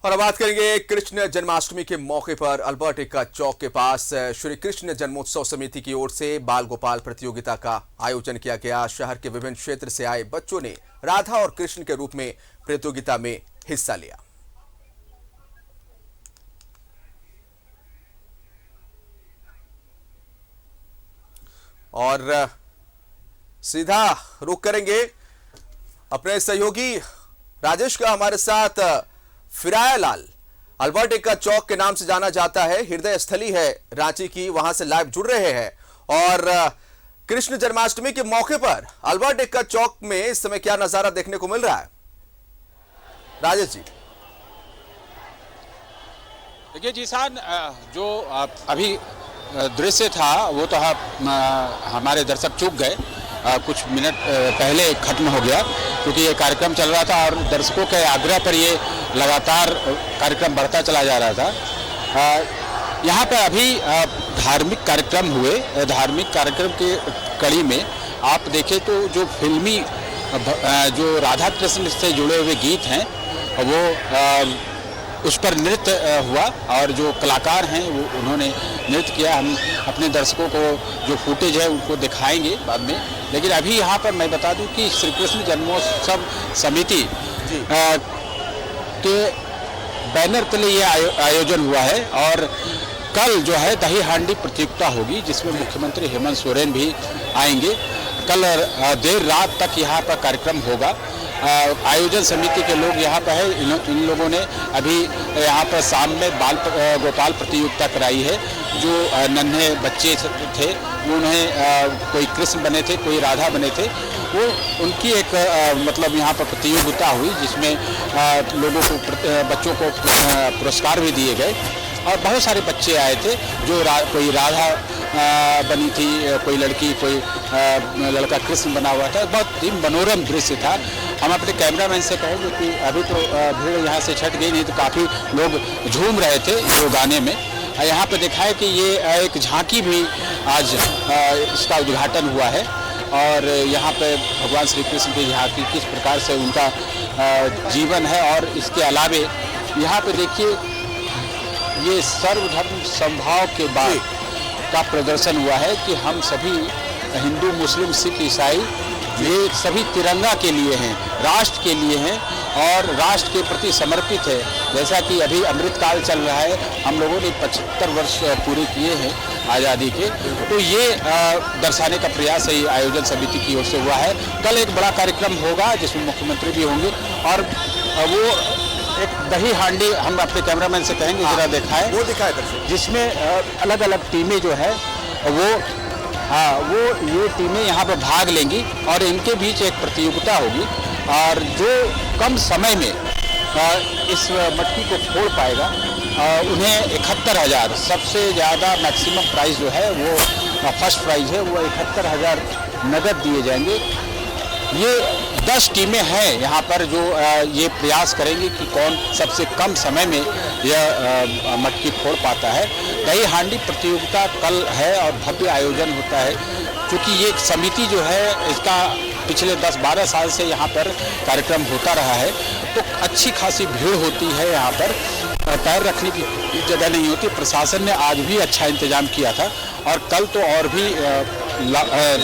और अब बात करेंगे कृष्ण जन्माष्टमी के मौके पर अल्बर्ट एक्का चौक के पास श्री कृष्ण जन्मोत्सव समिति की ओर से बाल गोपाल प्रतियोगिता का आयोजन किया गया। शहर के विभिन्न क्षेत्र से आए बच्चों ने राधा और कृष्ण के रूप में प्रतियोगिता में हिस्सा लिया। और सीधा रुख करेंगे अपने सहयोगी राजेश का हमारे साथ। फिराया लाल अल्बर्ट एक्का चौक के नाम से जाना जाता है, हृदय स्थली है रांची की, वहां से लाइव जुड़ रहे हैं। और कृष्ण जन्माष्टमी के मौके पर अल्बर्ट एक्का चौक में इस समय क्या नजारा देखने को मिल रहा है, राजेश जी? देखिए जीसान, जो अभी दृश्य था वो तो हमारे दर्शक चूक गए, कुछ मिनट पहले खत्म हो गया क्योंकि ये कार्यक्रम चल रहा था और दर्शकों के आग्रह पर ये लगातार कार्यक्रम बढ़ता चला जा रहा था। यहाँ पर अभी धार्मिक कार्यक्रम हुए। धार्मिक कार्यक्रम के कड़ी में आप देखें तो जो फिल्मी जो राधा कृष्ण से जुड़े हुए गीत हैं वो उस पर नृत्य हुआ और जो कलाकार हैं वो उन्होंने नृत्य किया। हम अपने दर्शकों को जो फुटेज है उनको दिखाएंगे बाद में, लेकिन अभी यहाँ पर मैं बता दूं कि श्री कृष्ण जन्मोत्सव समिति के बैनर तले ये आयोजन हुआ है और कल जो है दही हांडी प्रतियोगिता होगी जिसमें मुख्यमंत्री हेमंत सोरेन भी आएंगे। कल देर रात तक यहाँ पर कार्यक्रम होगा। आयोजन समिति के लोग यहाँ पर है, इन लोगों ने अभी यहाँ पर शाम में बाल गोपाल प्रतियोगिता कराई है। जो नन्हे बच्चे थे उन्हें कोई कृष्ण बने थे, कोई राधा बने थे, वो उनकी एक मतलब यहाँ पर प्रतियोगिता हुई जिसमें लोगों को बच्चों को पुरस्कार भी दिए गए और बहुत सारे बच्चे आए थे जो कोई राधा बनी थी, कोई लड़की, कोई लड़का कृष्ण बना हुआ था। बहुत ही मनोरम दृश्य था। हम अपने कैमरामैन से कहेंगे कि अभी तो भीड़ यहाँ से छट गई, नहीं तो काफ़ी लोग झूम रहे थे जो गाने में। यहाँ पे देखा है कि ये एक झांकी भी आज इसका उद्घाटन हुआ है और यहाँ पे भगवान श्री कृष्ण की झांकी किस प्रकार से उनका जीवन है। और इसके अलावे यहाँ पे देखिए ये सर्वधर्म समभाव के बाद का प्रदर्शन हुआ है कि हम सभी हिंदू, मुस्लिम, सिख, ईसाई ये सभी तिरंगा के लिए हैं, राष्ट्र के लिए हैं और राष्ट्र के प्रति समर्पित है। जैसा कि अभी अमृतकाल चल रहा है, हम लोगों ने 75 वर्ष पूरे किए हैं आज़ादी के, तो ये दर्शाने का प्रयास है आयोजन समिति की ओर से हुआ है। कल एक बड़ा कार्यक्रम होगा जिसमें मुख्यमंत्री भी होंगे और वो एक दही हांडी हम अपने कैमरामैन से कहेंगे जरा दिखाएं, वो दिखाए दर्शक, जिसमें अलग अलग टीमें जो है वो ये टीमें यहाँ पर भाग लेंगी और इनके बीच एक प्रतियोगिता होगी और जो कम समय में इस मटकी को फोड़ पाएगा उन्हें 71,000 सबसे ज़्यादा मैक्सिमम प्राइस जो है वो फर्स्ट प्राइज है, वो 71,000 नगद दिए जाएंगे। ये 10 टीमें हैं यहाँ पर जो ये प्रयास करेंगी कि कौन सबसे कम समय में यह मटकी फोड़ पाता है। दही हांडी प्रतियोगिता कल है और भव्य आयोजन होता है क्योंकि ये समिति जो है इसका पिछले 10-12 साल से यहाँ पर कार्यक्रम होता रहा है, तो अच्छी खासी भीड़ होती है यहाँ पर, पैर रखने की जगह नहीं होती। प्रशासन ने आज भी अच्छा इंतजाम किया था और कल तो और भी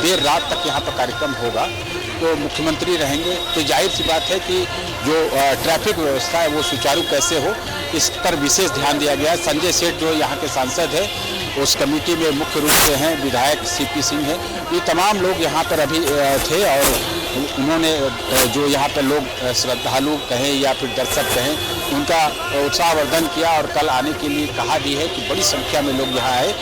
देर रात तक यहाँ पर कार्यक्रम होगा, तो मुख्यमंत्री रहेंगे। तो जाहिर सी बात है कि जो ट्रैफिक व्यवस्था है वो सुचारू कैसे हो, इस पर विशेष ध्यान दिया गया है। संजय सेठ जो यहाँ के सांसद हैं उस कमेटी में मुख्य रूप से हैं, विधायक सीपी सिंह हैं, ये तमाम लोग यहाँ पर अभी थे और उन्होंने जो यहाँ पर लोग श्रद्धालु कहें या फिर दर्शक कहें उनका उत्साहवर्धन किया और कल आने के लिए कहा भी है कि बड़ी संख्या में लोग यहाँ आए।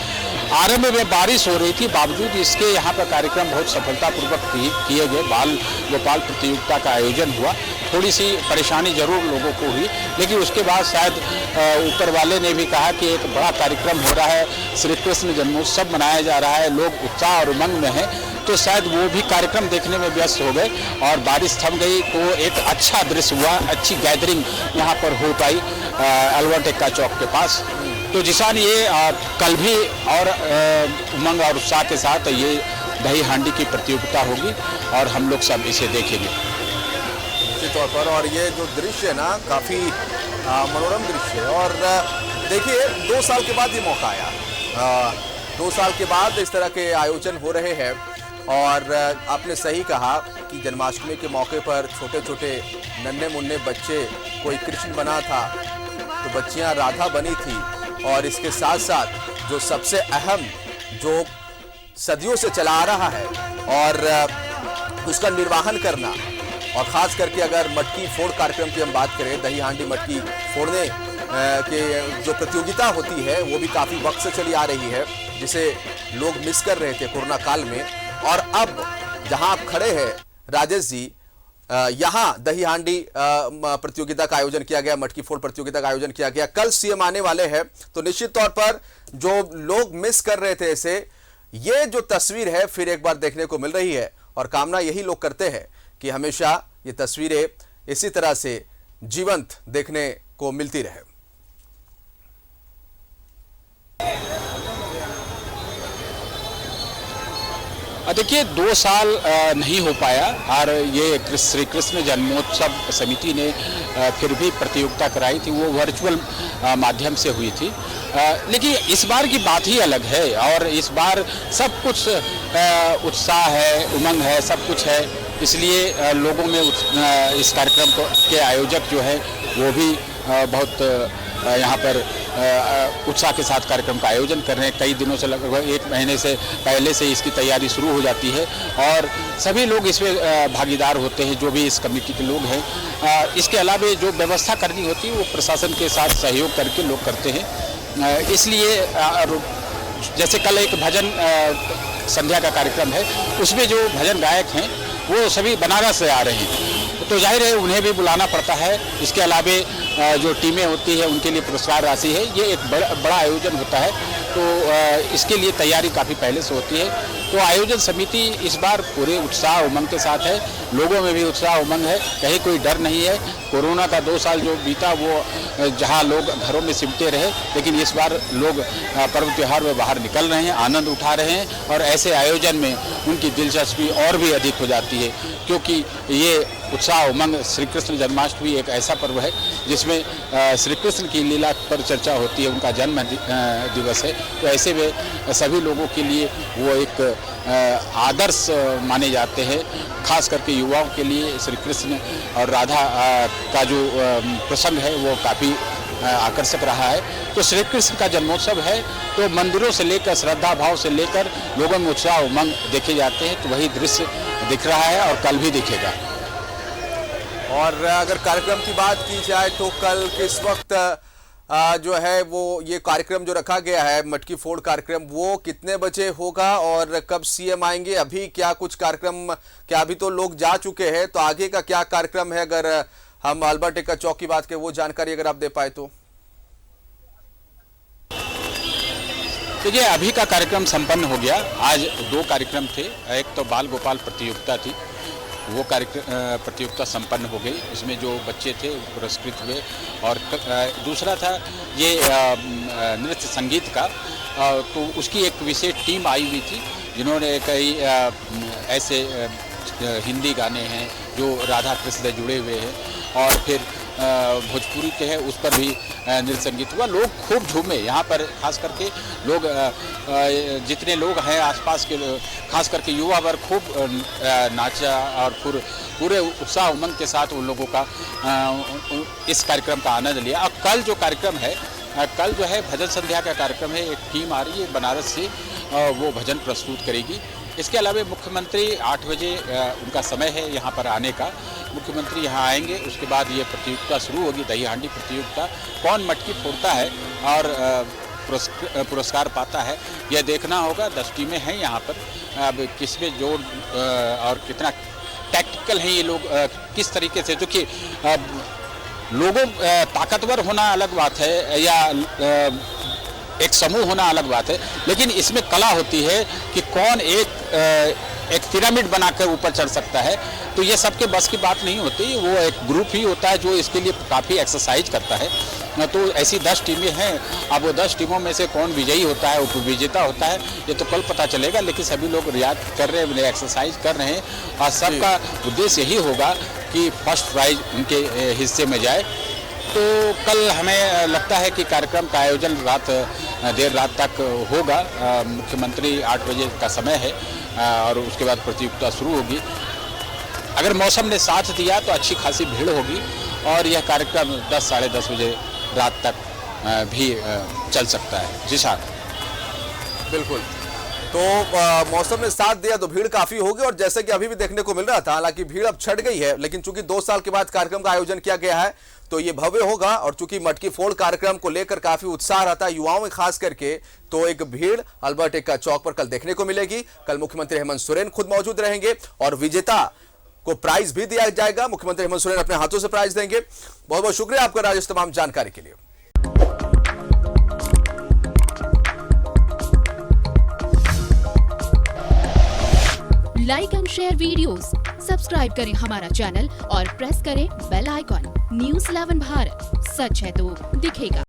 आरंभ में बारिश हो रही थी, बावजूद इसके यहाँ पर कार्यक्रम बहुत सफलतापूर्वक किए गए। बाल गोपाल प्रतियोगिता का आयोजन हुआ, थोड़ी सी परेशानी जरूर लोगों को हुई, लेकिन उसके बाद शायद ऊपर वाले ने भी कहा कि एक बड़ा कार्यक्रम हो रहा है, श्री कृष्ण जन्मोत्सव मनाया जा रहा है, लोग उत्साह और उमंग में हैं, तो शायद वो भी कार्यक्रम देखने में व्यस्त हो गए और बारिश थम गई तो एक अच्छा दृश्य हुआ, अच्छी गैदरिंग यहाँ पर हो पाई अल्बर्ट एक्का चौक के पास। तो जिसान ये कल भी और उमंग और उत्साह के साथ ये दही हांडी की प्रतियोगिता होगी और हम लोग सब इसे देखेंगे निश्चित तौर पर। और ये जो दृश्य है ना, काफ़ी मनोरम दृश्य। और देखिए 2 साल के बाद ये मौका आया, 2 साल के बाद इस तरह के आयोजन हो रहे हैं। और आपने सही कहा कि जन्माष्टमी के मौके पर छोटे छोटे नन्हे मुन्ने बच्चे, कोई कृष्ण बना था तो बच्चियां राधा बनी थी। और इसके साथ साथ जो सबसे अहम, जो सदियों से चला आ रहा है और उसका निर्वहन करना, और ख़ास करके अगर मटकी फोड़ कार्यक्रम की हम बात करें, दही हांडी मटकी फोड़ने के जो प्रतियोगिता होती है वो भी काफ़ी वक्त से चली आ रही है, जिसे लोग मिस कर रहे थे कोरोना काल में। और अब जहां आप खड़े हैं राजेश जी, यहाँ दही हांडी प्रतियोगिता का आयोजन किया गया, मटकी फोड़ प्रतियोगिता का आयोजन किया गया। कल सीएम आने वाले हैं, तो निश्चित तौर पर जो लोग मिस कर रहे थे इसे, ये जो तस्वीर है फिर एक बार देखने को मिल रही है। और कामना यही लोग करते हैं कि हमेशा ये तस्वीरें इसी तरह से जीवंत देखने को मिलती रहे। देखिए 2 साल नहीं हो पाया, और ये श्री कृष्ण जन्मोत्सव समिति ने फिर भी प्रतियोगिता कराई थी, वो वर्चुअल माध्यम से हुई थी। लेकिन इस बार की बात ही अलग है, और इस बार सब कुछ उत्साह है, उमंग है, सब कुछ है। इसलिए लोगों में इस कार्यक्रम के आयोजक जो है वो भी बहुत यहाँ पर उत्साह के साथ कार्यक्रम का आयोजन कर रहे हैं। कई दिनों से, लगभग 1 महीने से पहले से इसकी तैयारी शुरू हो जाती है, और सभी लोग इसमें भागीदार होते हैं, जो भी इस कमेटी के लोग हैं। इसके अलावा जो व्यवस्था करनी होती है वो प्रशासन के साथ सहयोग करके लोग करते हैं। इसलिए जैसे कल एक भजन संध्या का कार्यक्रम है, उसमें जो भजन गायक हैं वो सभी बनारस से आ रहे हैं, तो जाहिर है उन्हें भी बुलाना पड़ता है। इसके अलावे जो टीमें होती है उनके लिए पुरस्कार राशि है, ये एक बड़ा आयोजन होता है, तो इसके लिए तैयारी काफ़ी पहले से होती है। तो आयोजन समिति इस बार पूरे उत्साह उमंग के साथ है, लोगों में भी उत्साह उमंग है, कहीं कोई डर नहीं है। कोरोना का 2 साल जो बीता वो जहां लोग घरों में सिमटे रहे, लेकिन इस बार लोग पर्व त्यौहार में बाहर निकल रहे हैं, आनंद उठा रहे हैं, और ऐसे आयोजन में उनकी दिलचस्पी और भी अधिक हो जाती है, क्योंकि ये उत्साह उमंग, श्री कृष्ण जन्माष्टमी एक ऐसा पर्व है जिसमें श्री कृष्ण की लीला पर चर्चा होती है, उनका जन्म दिवस है। तो ऐसे में सभी लोगों के लिए वो एक आदर्श माने जाते हैं, खास करके युवाओं के लिए श्री कृष्ण और राधा का जो प्रसंग है वो काफ़ी आकर्षक रहा है। तो श्री कृष्ण का जन्मोत्सव है, तो मंदिरों से लेकर, श्रद्धा भाव से लेकर लोगों में उत्साह उमंग देखे जाते हैं। तो वही दृश्य दिख रहा है और कल भी दिखेगा। और अगर कार्यक्रम की बात की जाए तो कल किस वक्त जो है वो ये कार्यक्रम जो रखा गया है, मटकी फोड़ कार्यक्रम, वो कितने बजे होगा और कब सीएम आएंगे? अभी क्या कुछ कार्यक्रम, क्या अभी तो लोग जा चुके हैं, तो आगे का क्या कार्यक्रम है? अगर हम अल्बर्ट एक्का चौक की बात करें, वो जानकारी अगर आप दे पाए तो। देखिए अभी का कार्यक्रम संपन्न हो गया। आज 2 कार्यक्रम थे, एक तो बाल गोपाल प्रतियोगिता थी, वो प्रतियोगिता संपन्न हो गई, इसमें जो बच्चे थे पुरस्कृत हुए, और दूसरा था ये नृत्य संगीत का, तो उसकी एक विशेष टीम आई हुई थी जिन्होंने कई ऐसे हिंदी गाने हैं जो राधा कृष्ण से जुड़े हुए हैं, और फिर भोजपुरी के हैं, उस पर भी नृत्य संगीत हुआ। लोग खूब झूमे यहाँ पर, खास करके लोग जितने लोग हैं आसपास के, खास करके युवा वर्ग खूब नाचा, और पूरे उत्साह उमंग के साथ उन लोगों का इस कार्यक्रम का आनंद लिया। और कल जो कार्यक्रम है, कल जो है भजन संध्या का कार्यक्रम है, एक टीम आ रही है बनारस से, वो भजन प्रस्तुत करेगी। इसके अलावा मुख्यमंत्री 8 बजे उनका समय है यहाँ पर आने का, मुख्यमंत्री यहाँ आएंगे, उसके बाद ये प्रतियोगिता शुरू होगी, दही हांडी प्रतियोगिता। कौन मटकी फोड़ता है और पुरस्कार पाता है, यह देखना होगा। 10 टीमें हैं यहाँ पर, अब किसमें जोर और कितना टैक्टिकल हैं ये लोग, किस तरीके से, जो कि लोगों ताकतवर होना अलग बात है, या एक समूह होना अलग बात है, लेकिन इसमें कला होती है कि कौन एक पिरामिड बनाकर ऊपर चढ़ सकता है। तो ये सबके बस की बात नहीं होती, वो एक ग्रुप ही होता है जो इसके लिए काफ़ी एक्सरसाइज करता है। तो ऐसी 10 टीमें हैं, अब वो 10 टीमों में से कौन विजयी होता है, उपविजेता होता है, ये तो कल पता चलेगा। लेकिन सभी लोग रियाज कर रहे हैं, एक्सरसाइज कर रहे हैं, और सबका उद्देश्य यही होगा कि फर्स्ट प्राइज उनके हिस्से में जाए। तो कल हमें लगता है कि कार्यक्रम का आयोजन देर रात तक होगा। मुख्यमंत्री 8 बजे का समय है और उसके बाद प्रतियोगिता शुरू होगी। अगर मौसम ने साथ दिया तो अच्छी खासी भीड़ होगी और यह कार्यक्रम 10 साढ़े 10 बजे रात तक भी चल सकता है। जी साहब, बिल्कुल। तो मौसम ने साथ दिया तो भीड़ काफी होगी और जैसे कि अभी भी देखने को मिल रहा था, हालांकि भीड़ अब छट गई है, लेकिन चूंकि 2 साल के बाद कार्यक्रम का आयोजन किया गया है तो ये भव्य होगा। और चूंकि मटकी फोड़ कार्यक्रम को लेकर काफी उत्साह रहता है युवाओं में खास करके, तो एक भीड़ अल्बर्ट एक्का चौक पर कल देखने को मिलेगी। कल मुख्यमंत्री हेमंत सोरेन खुद मौजूद रहेंगे और विजेता को प्राइज भी दिया जाएगा। मुख्यमंत्री हेमंत सोरेन अपने हाथों से प्राइज देंगे। बहुत बहुत शुक्रिया आपका राजेश, तमाम जानकारी के लिए। Like and share videos, subscribe करें हमारा चैनल और प्रेस करें बेल आइकॉन। न्यूज़ 11 भारत, सच है तो दिखेगा।